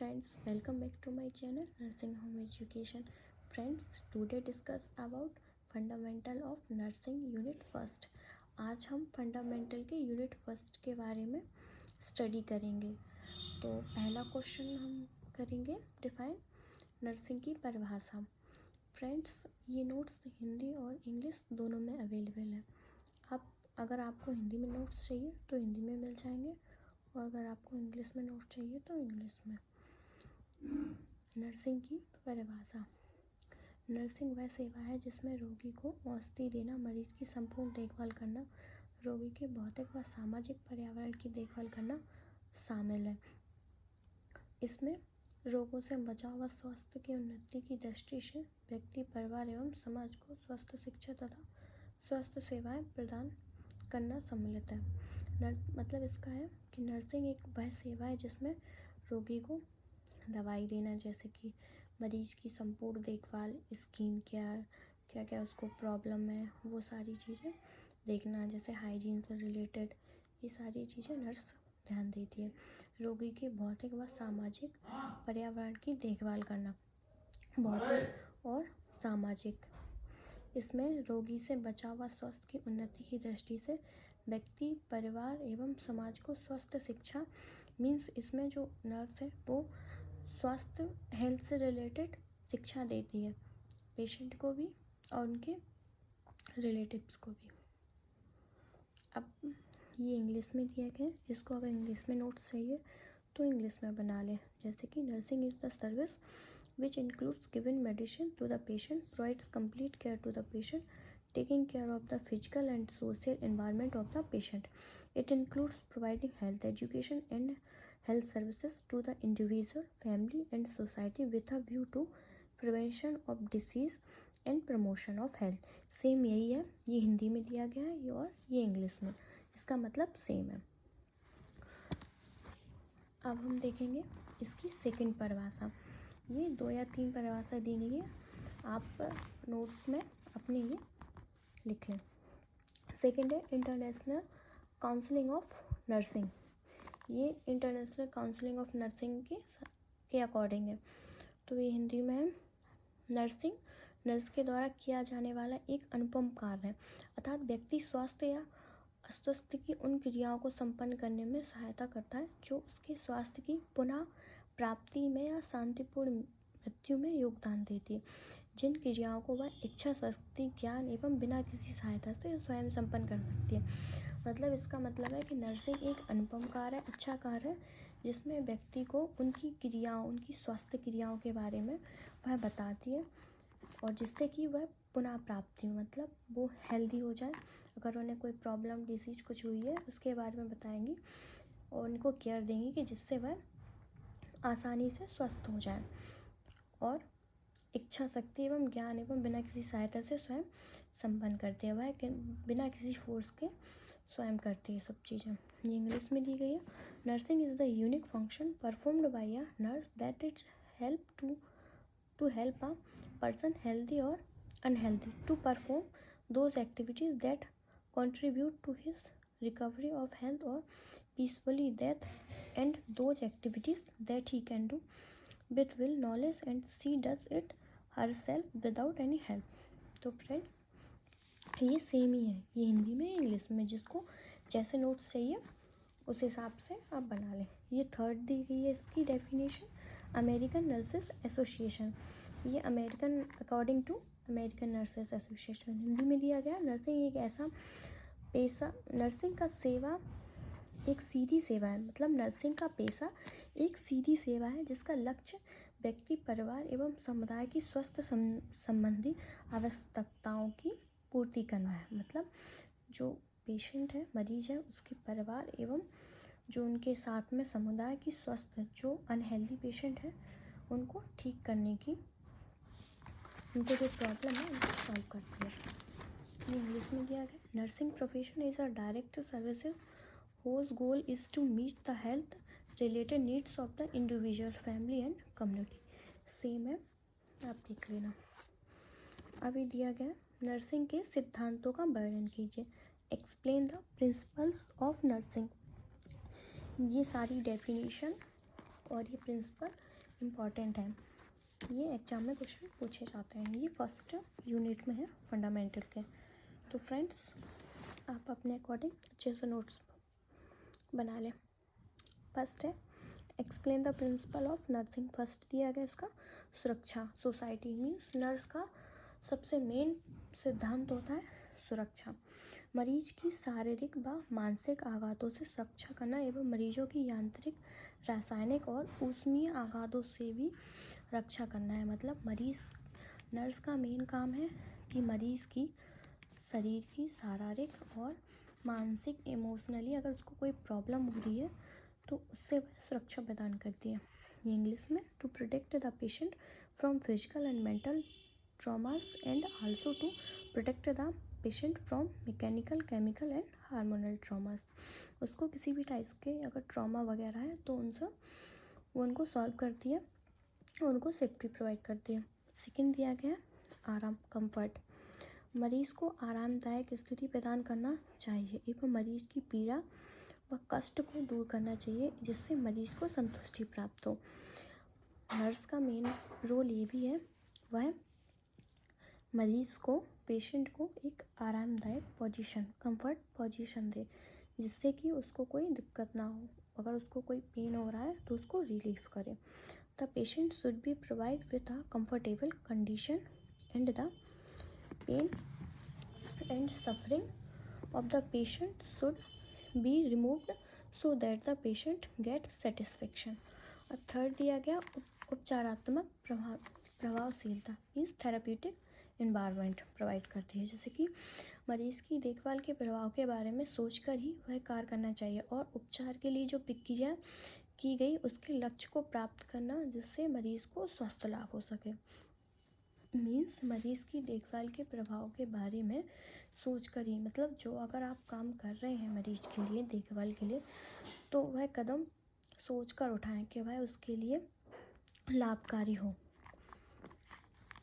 friends, welcome back to my channel Nursing Home Education. Friends, today discuss about fundamental of nursing unit first. आज हम fundamental के unit first के बारे में study करेंगे। तो पहला क्वेश्चन हम करेंगे डिफाइन नर्सिंग की परिभाषा। फ्रेंड्स, ये नोट्स हिंदी और इंग्लिश दोनों में अवेलेबल है। अगर आपको हिंदी में नोट्स चाहिए तो हिंदी में मिल जाएंगे और अगर आपको इंग्लिश में नोट चाहिए तो इंग्लिश में। नर्सिंग की परिभाषा। नर्सिंग वह सेवा है जिसमें रोगी को औषधि देना, मरीज की संपूर्ण देखभाल करना, रोगी के भौतिक व सामाजिक पर्यावरण की देखभाल करना शामिल है। इसमें रोगों से बचाव व स्वास्थ्य की उन्नति की दृष्टि से व्यक्ति, परिवार एवं समाज को स्वस्थ शिक्षा तथा स्वास्थ्य सेवाएं प्रदान करना सम्मिलित है। मतलब इसका है कि नर्सिंग एक वह सेवा है जिसमें रोगी को दवाई देना, जैसे कि मरीज की संपूर्ण देखभाल, स्किन केयर, क्या क्या उसको प्रॉब्लम है वो सारी चीज़ें देखना, जैसे हाइजीन से रिलेटेड ये सारी चीज़ें नर्स ध्यान देती है। रोगी के भौतिक व सामाजिक पर्यावरण की देखभाल करना, भौतिक और सामाजिक। इसमें रोगी से बचाव व स्वास्थ्य की उन्नति की दृष्टि से व्यक्ति, परिवार एवं समाज को स्वस्थ शिक्षा मीन्स इसमें जो नर्स है वो स्वास्थ्य हेल्थ से रिलेटेड शिक्षा देती है पेशेंट को भी और उनके रिलेटिव्स को भी। अब ये इंग्लिश में दिया गया है, जिसको अगर इंग्लिश में नोट्स चाहिए तो इंग्लिश में बना लें। जैसे कि nursing is the service which includes giving medicine to the patient, provides complete care to the patient, taking care of the physical and social environment of the patient. It includes providing health education and health services to the individual, family and society with a view to prevention of disease and promotion of health. Same यही है, ये हिंदी में दिया गया है और ये English में, इसका मतलब सेम है। अब हम देखेंगे इसकी सेकंड परिभाषा। ये 2 या 3 परिभाषा दी गई है, आप नोट्स में अपने ये लिख लें। सेकंड है इंटरनेशनल काउंसलिंग ऑफ नर्सिंग। ये इंटरनेशनल काउंसलिंग ऑफ नर्सिंग के अकॉर्डिंग है। तो ये हिंदी में है, नर्सिंग नर्स के द्वारा किया जाने वाला एक अनुपम कार्य है, अर्थात व्यक्ति स्वास्थ्य या अस्वस्थ की उन क्रियाओं को संपन्न करने में सहायता करता है जो उसके स्वास्थ्य की पुनः प्राप्ति में या शांतिपूर्ण मृत्यु में योगदान देती है। जिन क्रियाओं को वह इच्छा शक्ति, ज्ञान एवं बिना किसी सहायता से स्वयं संपन्न कर सकती है। मतलब इसका मतलब है कि नर्सिंग एक अनुपम कार्य है, अच्छा कार्य है, जिसमें व्यक्ति को उनकी क्रियाओं, उनकी स्वास्थ्य क्रियाओं के बारे में वह बताती है और जिससे कि वह पुनः प्राप्ति हो, मतलब वो हेल्दी हो जाए। अगर उन्हें कोई प्रॉब्लम, डिसीज कुछ हुई है उसके बारे में बताएंगी और उनको केयर देंगी कि जिससे वह आसानी से स्वस्थ हो जाए और इच्छा शक्ति एवं ज्ञान एवं बिना किसी सहायता से स्वयं संपन्न करते हैं, वह बिना किसी फोर्स के स्वयं करते हैं सब चीज़ें। ये इंग्लिश में दी गई है। Nursing is the unique function performed by a nurse that is help to help a person healthy or unhealthy to perform those activities that contribute to his recovery of health or peacefully death, and those activities that he can do with will knowledge and she does it herself without any help. तो friends ये same ही है, ये हिंदी में English में, जिसको जैसे notes चाहिए उस हिसाब से आप बना लें। ये थर्ड दी गई है इसकी डेफिनेशन, अमेरिकन नर्सेस एसोसिएशन। ये American, according to American nurses association Hindi में दिया गया। नर्सिंग एक ऐसा पेशा, नर्सिंग का सेवा एक सीधी सेवा है, मतलब नर्सिंग का पेशा एक सीधी सेवा है जिसका लक्ष्य व्यक्ति, परिवार एवं समुदाय की स्वास्थ्य संबंधी आवश्यकताओं की पूर्ति करना है। मतलब जो पेशेंट है, मरीज है, उसके परिवार एवं जो उनके साथ में समुदाय की स्वास्थ्य, जो अनहेल्दी पेशेंट है उनको ठीक करने की, उनको जो प्रॉब्लम है उनको सॉल्व करती है। ये इंग्लिश में दिया गया। Nursing profession is a direct services whose goal is to meet the health related needs of the individual, family and community. Same है, आप देख लेना। अभी दिया गया नर्सिंग के सिद्धांतों का वर्णन कीजिए। Explain the principles of nursing. ये सारी डेफिनेशन और ये प्रिंसिपल इम्पॉर्टेंट है, ये एग्जाम में क्वेश्चन पूछे जाते हैं। ये फर्स्ट यूनिट में है फंडामेंटल के। तो फ्रेंड्स आप अपने अकॉर्डिंग अच्छे से नोट्स बना लें। फर्स्ट है explain the principle of nursing. First दिया गया इसका सुरक्षा। सोसाइटी मीन्स नर्स का सबसे मेन सिद्धांत होता है सुरक्षा। मरीज की शारीरिक व मानसिक आघातों से सुरक्षा करना एवं मरीजों की यांत्रिक, रासायनिक और ऊष्मीय आघातों से भी रक्षा करना है। मतलब नर्स का मेन काम है कि मरीज़ की शरीर की शारीरिक और मानसिक इमोशनली अगर उसको कोई प्रॉब्लम हो रही है तो उससे सुरक्षा प्रदान करती है। ये इंग्लिश में to protect the patient from physical and mental traumas and also to protect the patient from mechanical, chemical and hormonal traumas. उसको किसी भी टाइप के अगर ट्रॉमा वगैरह है तो वो उनको सॉल्व करती है और उनको सेफ्टी प्रोवाइड करती है। सेकंड दिया गया है आराम, कंफर्ट। मरीज को आरामदायक स्थिति प्रदान करना चाहिए एवं मरीज की पीड़ा व कष्ट को दूर करना चाहिए जिससे मरीज को संतुष्टि प्राप्त हो। नर्स का मेन रोल ये भी है, वह मरीज को, पेशेंट को एक आरामदायक पोजीशन, कंफर्ट पोजीशन दे जिससे कि उसको कोई दिक्कत ना हो। अगर उसको कोई पेन हो रहा है तो उसको रिलीफ करे। The patient should be provide with a comfortable condition and the pain and suffering of the patient should be removed so that the patient get satisfaction. और थर्ड दिया गया उपचारात्मक प्रभावशीलता मीन्स थेराप्यूटिक इन्वायरमेंट प्रोवाइड करती है। जैसे कि मरीज़ की देखभाल के प्रभाव के बारे में सोचकर ही वह कार्य करना चाहिए और उपचार के लिए जो प्रक्रिया की गई उसके लक्ष्य को प्राप्त करना जिससे मरीज़ को स्वस्थ लाभ हो सके। मीन्स मरीज़ की देखभाल के प्रभाव के बारे में सोचकर ही, मतलब जो अगर आप काम कर रहे हैं मरीज़ के लिए देखभाल के लिए तो वह कदम सोचकर उठाएं कि वह उसके लिए लाभकारी हो।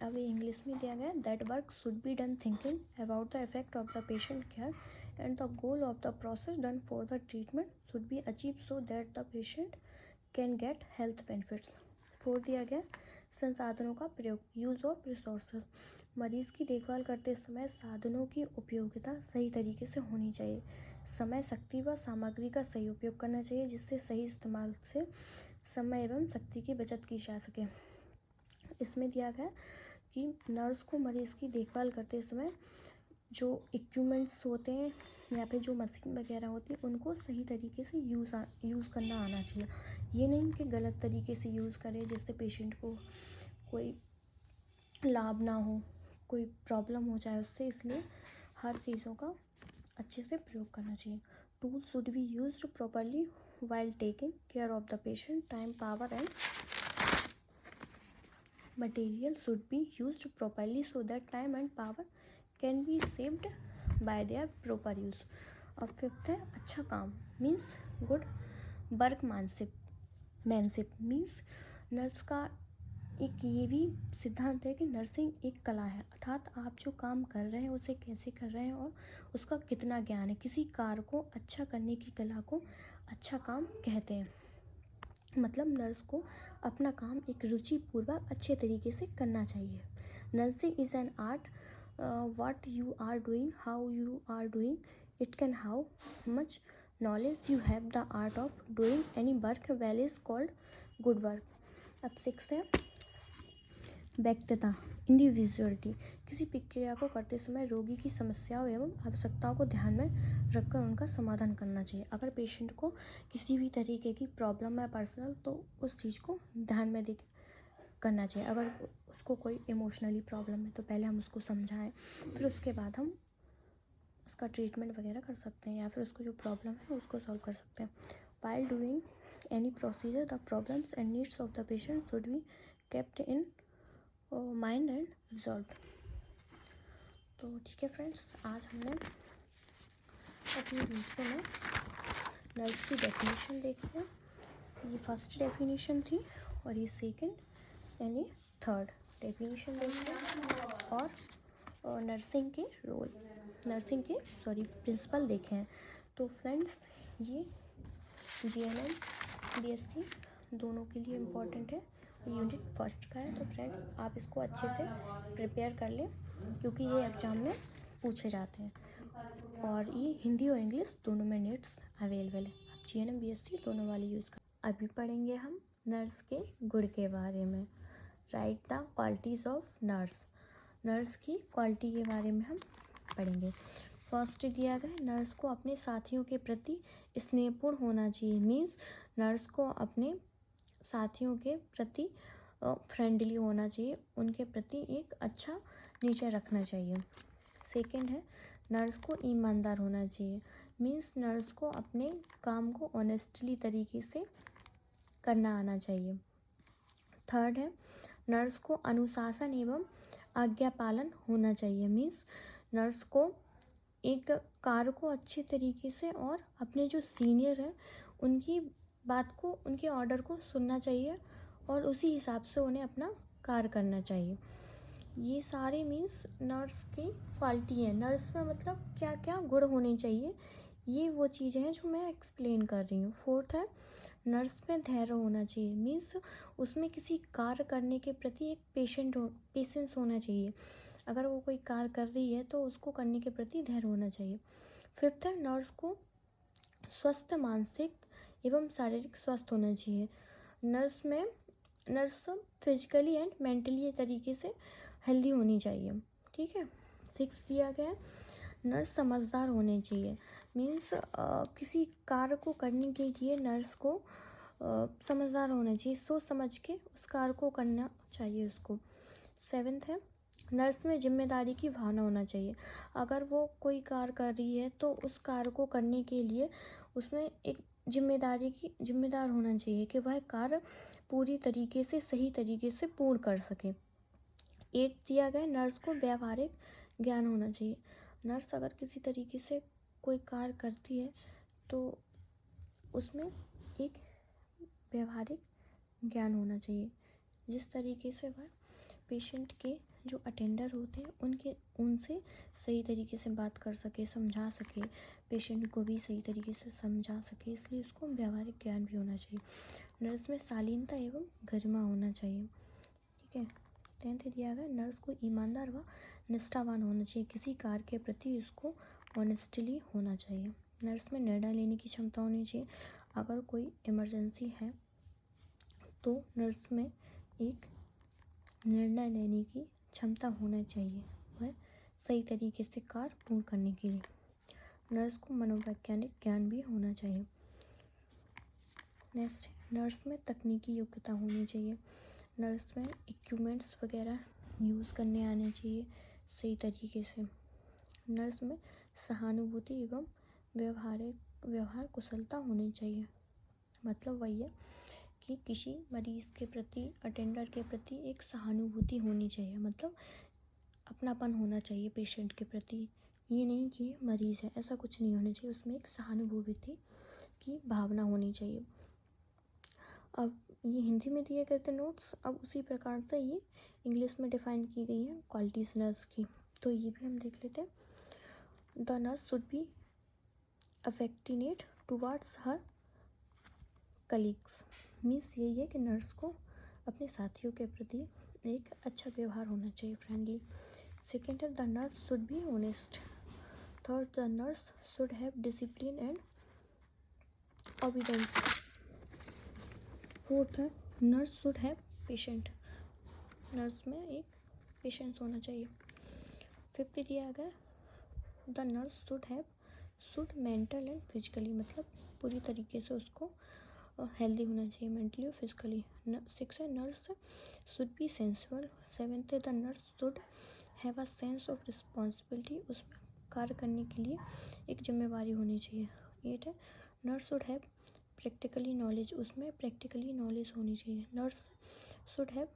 अब ये इंग्लिश में दिया गया that work should be done thinking about the effect of the patient care and the goal of the process done for the treatment should be achieve so that the patient can get health benefits. Four दिया गया संसाधनों का प्रयोग, use of resources. मरीज़ की देखभाल करते समय साधनों की उपयोगिता सही तरीके से होनी चाहिए। समय, शक्ति व सामग्री का सही उपयोग करना चाहिए जिससे सही इस्तेमाल से समय एवं शक्ति की बचत की जा सके। इसमें दिया गया कि नर्स को मरीज़ की देखभाल करते समय जो इक्विपमेंट्स होते हैं या फिर जो मशीन वगैरह होती है उनको सही तरीके से यूज़ करना आना चाहिए। ये नहीं कि गलत तरीके से यूज़ करें जिससे पेशेंट को कोई लाभ ना हो, कोई प्रॉब्लम हो जाए उससे, इसलिए हर चीज़ों का अच्छे से प्रयोग करना चाहिए। Tool should be used properly while taking care of the patient. Time, power and material should be used properly so that time and power can be saved by their proper use. और fifth है अच्छा काम means good workmanship means nurse का एक ये भी सिद्धांत है कि नर्सिंग एक कला है, अर्थात आप जो काम कर रहे हैं उसे कैसे कर रहे हैं और उसका कितना ज्ञान है। किसी कार्य को अच्छा करने की कला को अच्छा काम कहते हैं। मतलब नर्स को अपना काम एक रुचिपूर्वक अच्छे तरीके से करना चाहिए। Nursing is an art, what you are doing, how you are doing it can, how much knowledge you have the art of doing any work well is called good work. अब सिक्स्थ है व्यक्तिता, individuality. किसी प्रक्रिया को करते समय रोगी की समस्याओं एवं आवश्यकताओं को ध्यान में रखकर उनका समाधान करना चाहिए। अगर पेशेंट को किसी भी तरीके की प्रॉब्लम है पर्सनल तो उस चीज़ को ध्यान में देकर करना चाहिए। अगर उसको कोई इमोशनली प्रॉब्लम है तो पहले हम उसको समझाएं, फिर उसके बाद हम उसका ट्रीटमेंट वगैरह कर सकते हैं या फिर उसको जो प्रॉब्लम है उसको सॉल्व कर सकते हैं। While doing any procedure the problems and needs of the patient should be kept in mind and resolve. तो ठीक है फ्रेंड्स, आज हमने अपनी वीडियो में नर्स की डेफिनेशन देखी है। ये फर्स्ट डेफिनेशन थी और ये सेकंड यानी थर्ड डेफिनेशन देखी है और नर्सिंग के प्रिंसिपल देखे हैं। तो फ्रेंड्स ये GNM BSc दोनों के लिए इम्पॉर्टेंट है। यूनिट फर्स्ट का है, तो फ्रेंड आप इसको अच्छे से प्रिपेयर कर लें क्योंकि ये एग्ज़ाम में पूछे जाते हैं। और ये हिंदी और इंग्लिश दोनों में नेट्स अवेलेबल है। आप GNM BSc दोनों वाले यूज़ कर। अभी पढ़ेंगे हम नर्स के गुण के बारे में। Right the qualities of nurse. Nurse की क्वालिटी के बारे में हम पढ़ेंगे। फर्स्ट दिया गया है, नर्स को अपने साथियों के प्रति स्नेहपूर्ण होना चाहिए। मीन्स नर्स को अपने साथियों के प्रति फ्रेंडली होना चाहिए, उनके प्रति एक अच्छा नेचर रखना चाहिए। सेकंड है, नर्स को ईमानदार होना चाहिए। मीन्स नर्स को अपने काम को ऑनेस्टली तरीके से करना आना चाहिए। थर्ड है, नर्स को अनुशासन एवं आज्ञा पालन होना चाहिए। मीन्स नर्स को एक कार्य को अच्छे तरीके से और अपने जो सीनियर हैं उनकी बात को, उनके ऑर्डर को सुनना चाहिए और उसी हिसाब से उन्हें अपना कार्य करना चाहिए। ये सारे मीन्स नर्स की क्वालिटी है। नर्स में मतलब क्या क्या गुण होने चाहिए, ये वो चीज़ें हैं जो मैं एक्सप्लेन कर रही हूँ। फोर्थ है, नर्स में धैर्य होना चाहिए। मीन्स उसमें किसी कार्य करने के प्रति एक पेशेंस होना चाहिए। अगर वो कोई कार्य कर रही है तो उसको करने के प्रति धैर्य होना चाहिए। फिफ्थ है, नर्स को स्वस्थ मानसिक एवं शारीरिक स्वस्थ होना चाहिए। नर्स फिजिकली एंड मेंटली तरीके से हेल्दी होनी चाहिए। ठीक है। सिक्स दिया गया है, नर्स समझदार होने चाहिए। मीन्स किसी कार्य को करने के लिए नर्स को समझदार होना चाहिए, सोच समझ के उस कार्य को करना चाहिए उसको। सेवेंथ है, नर्स में जिम्मेदारी की भावना होना चाहिए। अगर वो कोई कार्य कर रही है तो उस कार्य को करने के लिए उसमें एक जिम्मेदार होना चाहिए कि वह कार्य पूरी तरीके से सही तरीके से पूर्ण कर सके। 8 दिया गया, नर्स को व्यावहारिक ज्ञान होना चाहिए। नर्स अगर किसी तरीके से कोई कार्य करती है तो उसमें एक व्यावहारिक ज्ञान होना चाहिए, जिस तरीके से वह पेशेंट के जो अटेंडर होते हैं उनसे सही तरीके से बात कर सके, समझा सके, पेशेंट को भी सही तरीके से समझा सके, इसलिए उसको व्यावहारिक ज्ञान भी होना चाहिए। नर्स में शालीनता एवं गरिमा होना चाहिए। ठीक है। 10th दिया गया, नर्स को ईमानदार व निष्ठावान होना चाहिए। किसी कार्य के प्रति उसको ऑनेस्टली होना चाहिए। नर्स में निर्णय लेने की क्षमता होनी चाहिए। अगर कोई इमरजेंसी है तो नर्स में एक निर्णय लेने की क्षमता होना चाहिए, वह सही तरीके से कार्य पूर्ण करने के लिए। नर्स को मनोवैज्ञानिक ज्ञान भी होना चाहिए। नेक्स्ट, नर्स में तकनीकी योग्यता होनी चाहिए। नर्स में इक्विपमेंट्स वगैरह यूज़ करने आने चाहिए सही तरीके से। नर्स में सहानुभूति एवं व्यवहार कुशलता होनी चाहिए। मतलब वही है कि किसी मरीज़ के प्रति, अटेंडर के प्रति एक सहानुभूति होनी चाहिए। मतलब अपनापन होना चाहिए पेशेंट के प्रति। ये नहीं कि मरीज़ है, ऐसा कुछ नहीं होना चाहिए। उसमें एक सहानुभूति की भावना होनी चाहिए। अब ये हिंदी में दिए गए थे नोट्स, अब उसी प्रकार से ये इंग्लिश में डिफ़ाइन की गई है क्वालिटीज़ नर्स की, तो ये भी हम देख लेते हैं। The nurse should be affectionate towards her colleagues. Means यही है कि नर्स को अपने साथियों के प्रति एक अच्छा व्यवहार होना चाहिए, फ्रेंडली। सेकेंड है, the nurse should be honest. Third, the nurse should have discipline and obedience. Fourth है, nurse should have patient. Nurse में एक पेशेंस होना चाहिए। फिफ्थ दिया गया, the nurse should mental and physically, मतलब पूरी तरीके से उसको हेल्दी होना चाहिए मेंटली और फिजिकली। सिक्स है, nurse should be sensible. Seventh है, the nurse should have a sense of responsibility, उसमें कार्य करने के लिए एक जिम्मेवारी होनी चाहिए। 8 है, nurse should have practically knowledge, उसमें प्रैक्टिकली नॉलेज होनी चाहिए। Nurse should have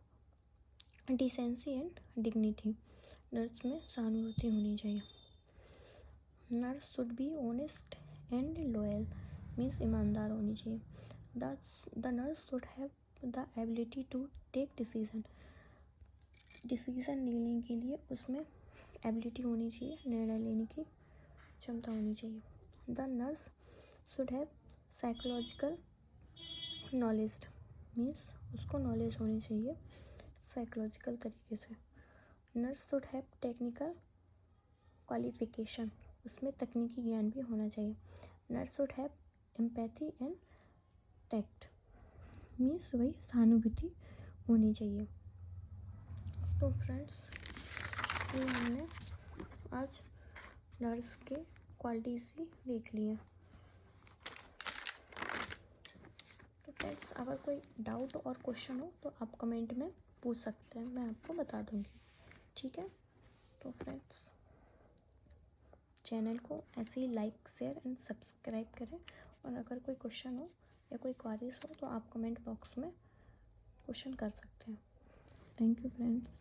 decency and dignity, nurse में सहानुभूति होनी चाहिए। Nurse should be honest and loyal, means ईमानदार होनी चाहिए। The nurse should have the ability to take decision लेने के लिए उसमें एबिलिटी होनी चाहिए, निर्णय लेने की क्षमता होनी चाहिए। The nurse should have psychological knowledge, means उसको नॉलेज होनी चाहिए साइकोलॉजिकल तरीके से। Nurse should have technical qualification, उसमें तकनीकी ज्ञान भी होना चाहिए। Nurse should have empathy and tact, means वही सहानुभूति होनी चाहिए। तो फ्रेंड्स, ये हमने आज नर्स के क्वालिटीज़ भी देख लिए। तो फ्रेंड्स, अगर कोई डाउट और क्वेश्चन हो तो आप कमेंट में पूछ सकते हैं, मैं आपको बता दूंगी। ठीक है। तो फ्रेंड्स, चैनल को ऐसे ही लाइक शेयर एंड सब्सक्राइब करें, और अगर कोई क्वेश्चन हो या कोई क्वारीज हो तो आप कमेंट बॉक्स में क्वेश्चन कर सकते हैं। Thank you friends.